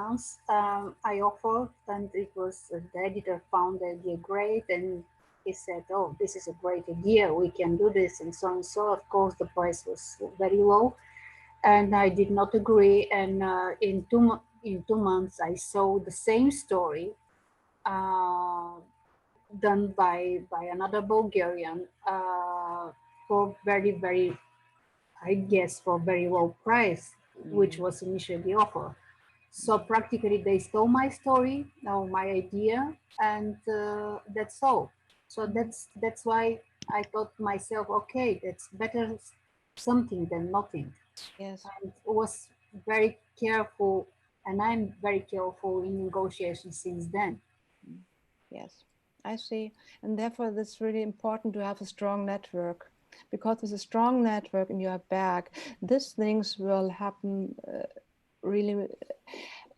once. I offered, and it was the editor found the idea great, and he said, "Oh, this is a great idea. We can do this," and so on. And so, of course, the price was very low, and I did not agree. And in 2 months, I saw the same story done by another Bulgarian for very, I guess, for very low price, which was initially the offer. So practically they stole my story, or my idea, and that's all. So that's why I thought to myself, okay, that's better something than nothing. Yes. And was very careful and I'm very careful in negotiations since then. Yes, I see. And therefore, it's really important to have a strong network, because with a strong network in your back, these things will happen really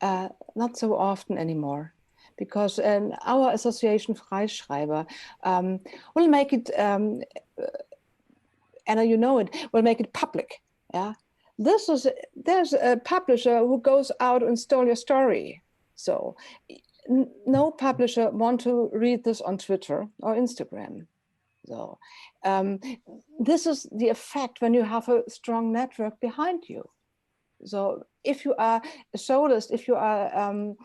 not so often anymore. Because our association Freischreiber will make it, Anna, you know it, will make it public. Yeah, there's a publisher who goes out and stole your story. So no publisher want to read this on Twitter or Instagram. So this is the effect when you have a strong network behind you. So if you are a soloist, if you are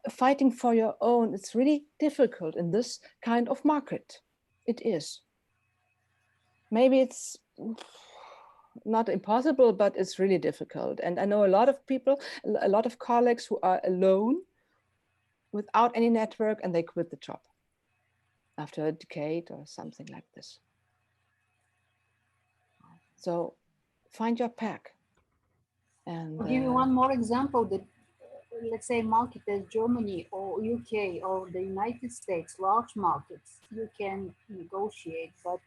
fighting for your own, it's really difficult in this kind of market. It is. Maybe it's not impossible, but it's really difficult. And I know a lot of people, a lot of colleagues who are alone without any network, and they quit the job after a decade or something like this. So find your pack. And I'll give you one more example that, let's say, market as Germany or UK or the United States, large markets, you can negotiate. But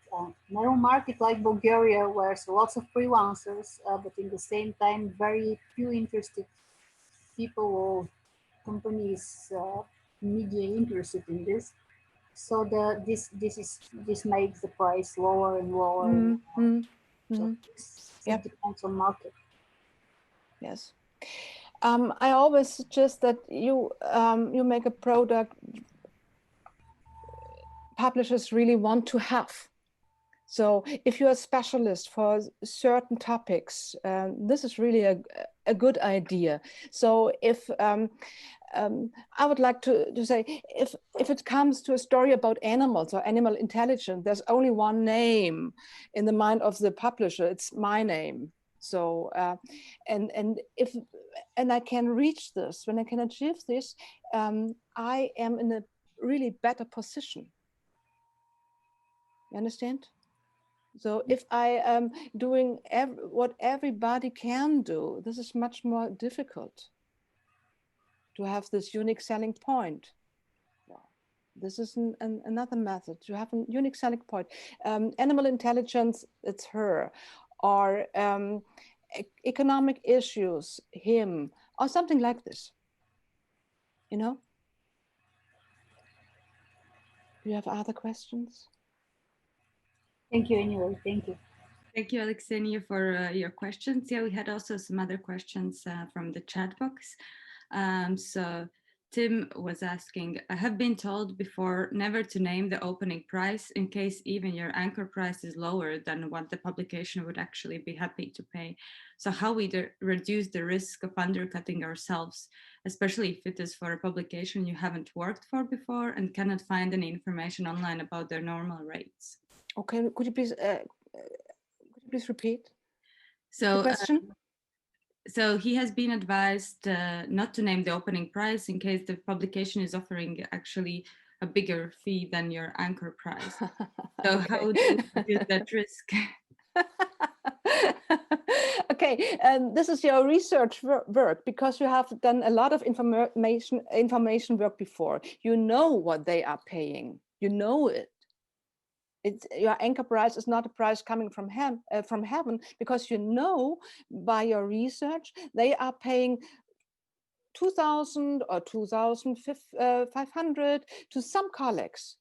narrow market like Bulgaria, where there's lots of freelancers, but in the same time, very few interested people or companies, media interested in this. So this makes the price lower and lower. So it depends on market. Yes. I always suggest that you make a product publishers really want to have. So if you're a specialist for certain topics, this is really a good idea. So if I would like to say, if it comes to a story about animals or animal intelligence, there's only one name in the mind of the publisher. It's my name. So and I can reach this, when I can achieve this, I am in a really better position. You understand? So if I am doing what everybody can do, this is much more difficult to have this unique selling point. Well, this is another method to have a unique selling point. Animal intelligence, it's her, or economic issues, him, or something like this. You know? Do you have other questions? Thank you anyway. Thank you. Thank you, Alexenia, for your questions. Yeah, we had also some other questions from the chat box. So Tim was asking, I have been told before never to name the opening price in case even your anchor price is lower than what the publication would actually be happy to pay. So how we reduce the risk of undercutting ourselves, especially if it is for a publication you haven't worked for before and cannot find any information online about their normal rates. Okay, could you please repeat the question? So he has been advised not to name the opening price in case the publication is offering actually a bigger fee than your anchor price. So okay. How do you reduce that risk? Okay, this is your research work, because you have done a lot of information work before. You know what they are paying. You know it. Your anchor price is not a price coming from heaven, because you know by your research they are paying 2,000 or 2,500 to some colleagues,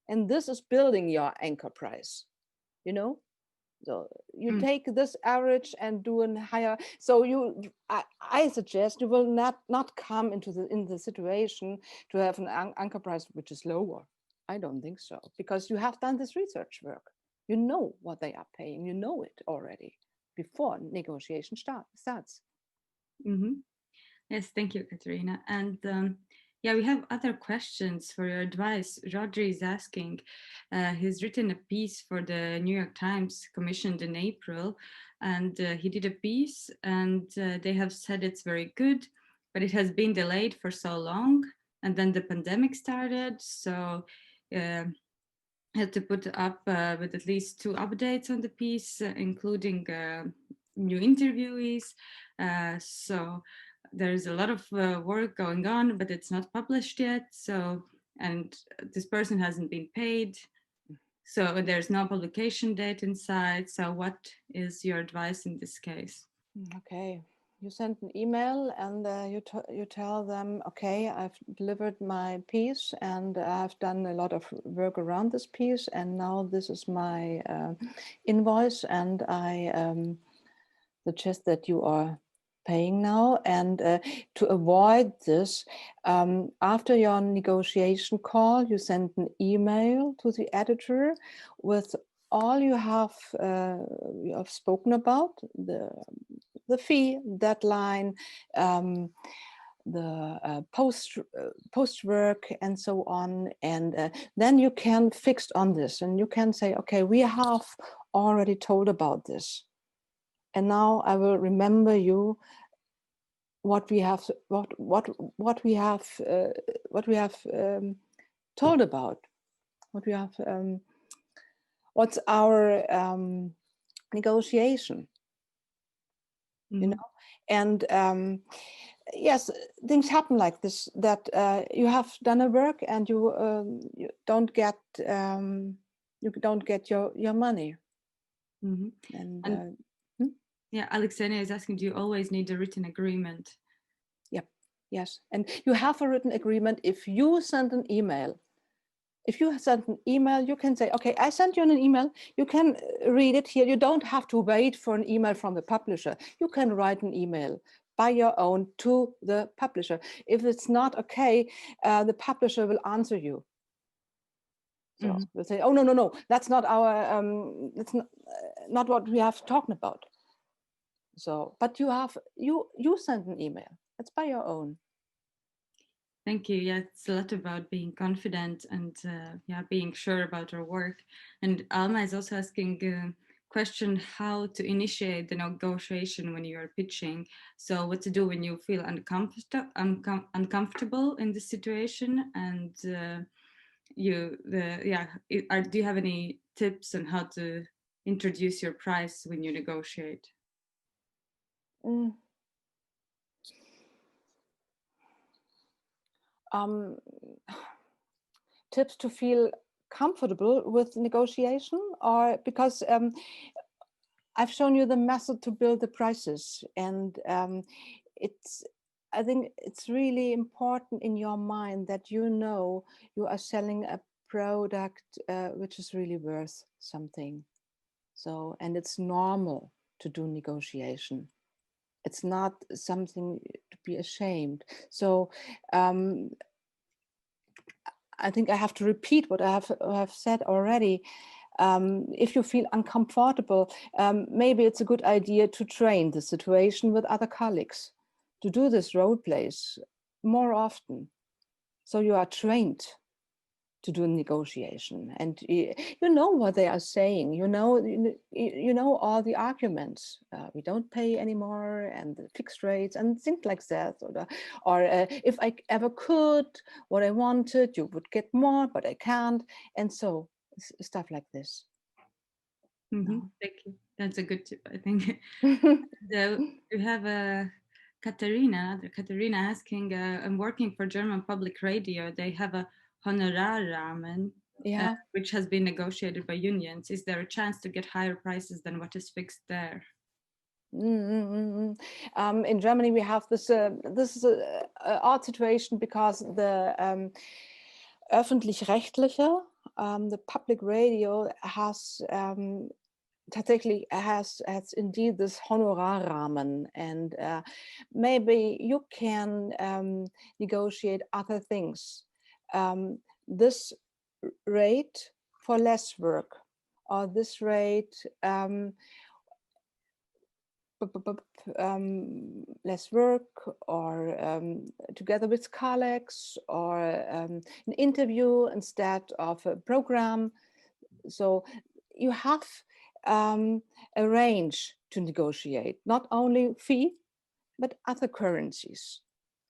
and this is building your anchor price. You know, so you take this average and do a higher. So I suggest you will not come into the situation to have an anchor price which is lower. I don't think so, because you have done this research work. You know what they are paying. You know it already before negotiation starts. Mm-hmm. Yes, thank you, Katharina. And yeah, we have other questions for your advice. Rodri is asking, he's written a piece for the New York Times commissioned in April, and he did a piece and they have said it's very good, but it has been delayed for so long. And then the pandemic started, so had to put up with at least 2 updates on the piece, including new interviewees. So there's a lot of work going on, but it's not published yet. So, and this person hasn't been paid. So there's no publication date inside. So what is your advice in this case? Okay, you send an email and you tell them, okay, I've delivered my piece and I've done a lot of work around this piece, and now this is my invoice, and I suggest that you are paying now. And to avoid this, after your negotiation call, you send an email to the editor with all you have spoken about, the fee, deadline, the post work, and so on. And then you can fix on this, and you can say, okay, we have already told about this, and now I will remember you what we have told about, what we have what's our negotiation, you know. And yes, things happen like this, that you have done a work and you don't get your money. And yeah, Alexandra is asking, do you always need a written agreement? Yep. Yes. And you have a written agreement if you send an email. If you send an email, you can say, okay, I sent you an email. You can read it here. You don't have to wait for an email from the publisher. You can write an email by your own to the publisher. If it's not okay, the publisher will answer you. So we'll say, oh, no, that's not our, it's not what we have talked about. So, but you send an email. It's by your own. Thank you. Yeah, it's a lot about being confident and being sure about our work. And Alma is also asking a question how to initiate the negotiation when you are pitching. So what to do when you feel uncomfortable in the situation, and do you have any tips on how to introduce your price when you negotiate? Tips to feel comfortable with negotiation, or because I've shown you the method to build the prices, and I think it's really important in your mind that you know you are selling a product which is really worth something. So, and it's normal to do negotiation. It's not something to be ashamed. So I think I have to repeat what I have said already. If you feel uncomfortable, maybe it's a good idea to train the situation with other colleagues, to do this role plays more often. So you are trained to do negotiation, and you know what they are saying. You know all the arguments. We don't pay anymore, and the fixed rates and things like that. Or if I ever could, what I wanted, you would get more, but I can't, and so stuff like this. No. Thank you. That's a good tip, I think. We have Katharina asking, I'm working for German public radio. They have a Honorarrahmen, which has been negotiated by unions. Is there a chance to get higher prices than what is fixed there? In Germany, we have this. This is an odd situation because the öffentlich-rechtliche, the public radio, has tatsächlich has indeed this Honorarrahmen, and maybe you can negotiate other things. This rate for less work, or this rate less work, or together with colleagues, or an interview instead of a program. So you have a range to negotiate, not only fee, but other currencies.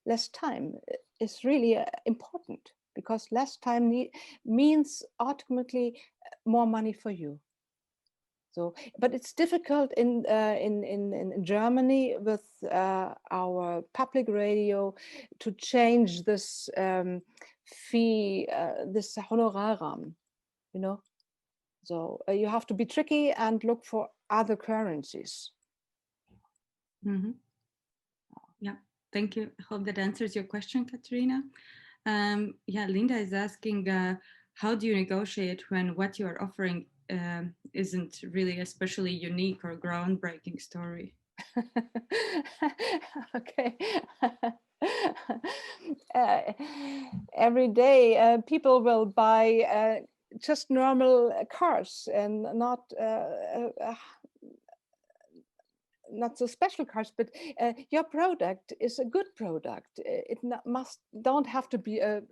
Less time is really important, because less time means ultimately more money for you. So, but it's difficult in Germany with our public radio to change this fee, this honoraram, you know. So you have to be tricky and look for other currencies. Mm-hmm. Yeah, thank you. I hope that answers your question, Katharina. Yeah, Linda is asking, how do you negotiate when what you are offering isn't really especially unique or groundbreaking story? Okay. uh, every day people will buy just normal cars and not so special cars, but your product is a good product. It must don't have to be a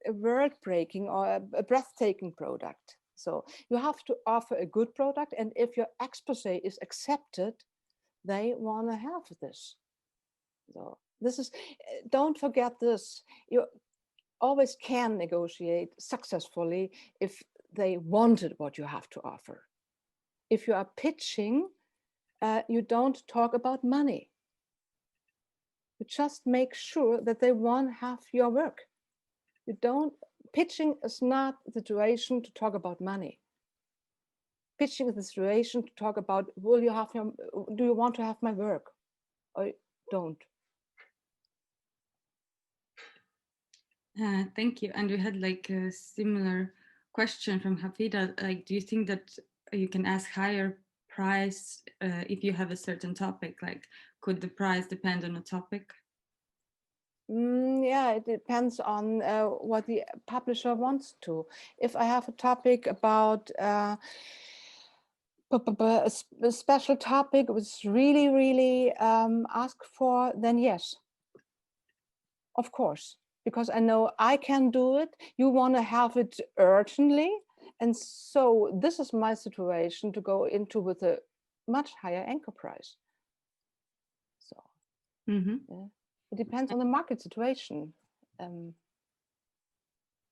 world-breaking or a breathtaking product. So you have to offer a good product, and if your expose is accepted, they want to have this. So this is, don't forget this. You always can negotiate successfully if they wanted what you have to offer. If you are pitching, you don't talk about money. You just make sure that they want to have your work. You don't, pitching is not the situation to talk about money. Pitching is the situation to talk about, do you want to have my work or don't? Thank you. And we had like a similar question from Hafida. Like, do you think that you can ask higher price if you have a certain topic? Like, could the price depend on a topic? Yeah, it depends on what the publisher wants to. If I have a topic about a special topic was really asked for, then yes, of course, because I know I can do it. You want to have it urgently, and so this is my situation to go into with a much higher anchor price. So Mm-hmm. yeah, it depends on the market situation. Yeah.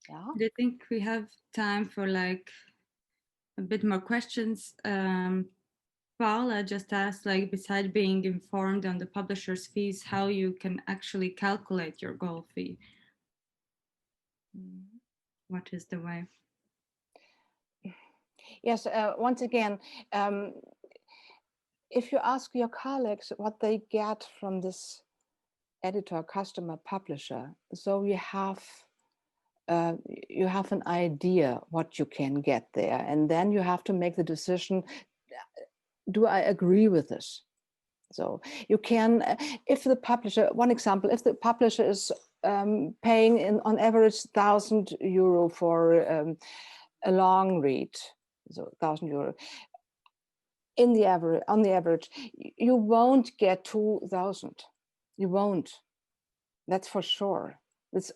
I think we have time for like a bit more questions. Paula just asked, like, beside being informed on the publisher's fees, how you can actually calculate your goal fee. What is the way? Yes, once again, if you ask your colleagues what they get from this editor, customer, publisher, so you have an idea what you can get there, and then you have to make the decision, do I agree with this? So you can, if the publisher, one example, if the publisher is paying on average €1,000 for a long read, so €1,000, on the average, you won't get 2,000. You won't. That's for sure. It's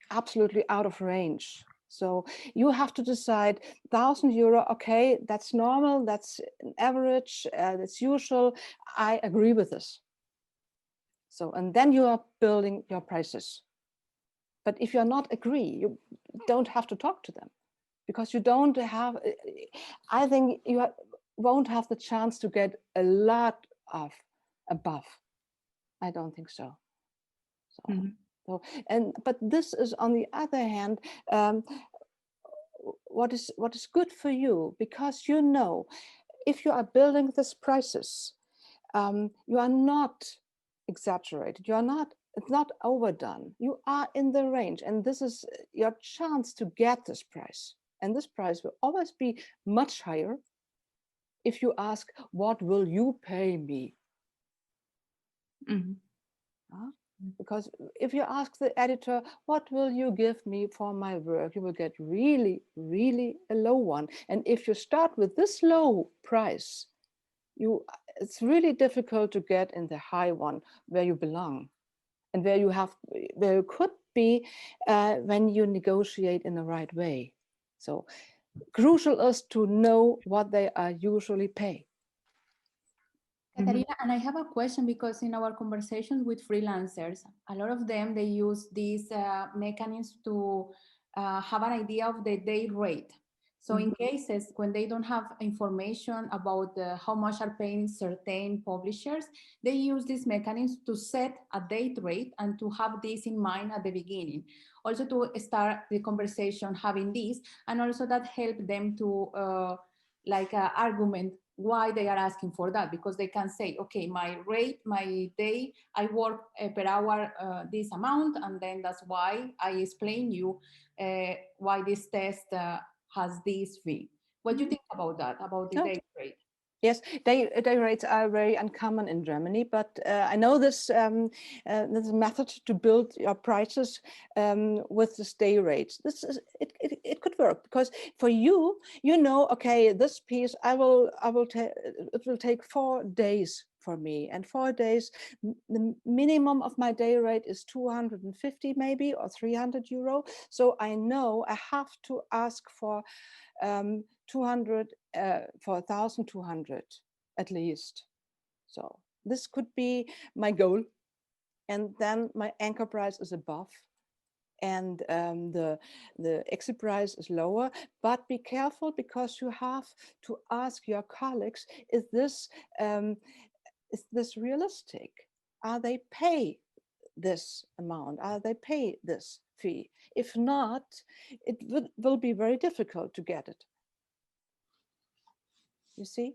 absolutely out of range. So you have to decide €1,000. Okay, that's normal. That's an average. That's usual. I agree with this. So, and then you are building your prices. But if you're not agree, you don't have to talk to them, because you don't have. I think you won't have the chance to get a lot of above. I don't think so. So, so, but this is, on the other hand, what is good for you, because you know, if you are building these prices, you are not exaggerated. You are not. It's not overdone. You are in the range, and this is your chance to get this price. And this price will always be much higher if you ask, what will you pay me? Because if you ask the editor, what will you give me for my work, you will get really a low one. And if you start with this low price, it's really difficult to get in the high one where you belong, and where you could be when you negotiate in the right way. So crucial is to know what they are usually pay. Katharina, and I have a question, because in our conversations with freelancers, a lot of them, they use these mechanisms to have an idea of the day rate. So in cases when they don't have information about how much are paying certain publishers, they use this mechanism to set a date rate and to have this in mind at the beginning. Also to start the conversation having this, and also that help them to argument why they are asking for that, because they can say, okay, my rate, my day, I work per hour this amount, and then that's why I explain you why this test has this fee. What do you think about that, about the day rate? Yes, day rates are very uncommon in Germany, but I know this method to build your prices with this day rates. It could work, because for you, you know, okay, this piece it will take 4 days for me, and 4 days, the minimum of my day rate is 250 maybe, or 300 euro. So I know I have to ask for 200 for 1,200 at least. So this could be my goal, and then my anchor price is above, and the exit price is lower. But be careful, because you have to ask your colleagues: is this realistic? Are they pay this amount? Are they pay this fee? If not, it will be very difficult to get it. You see?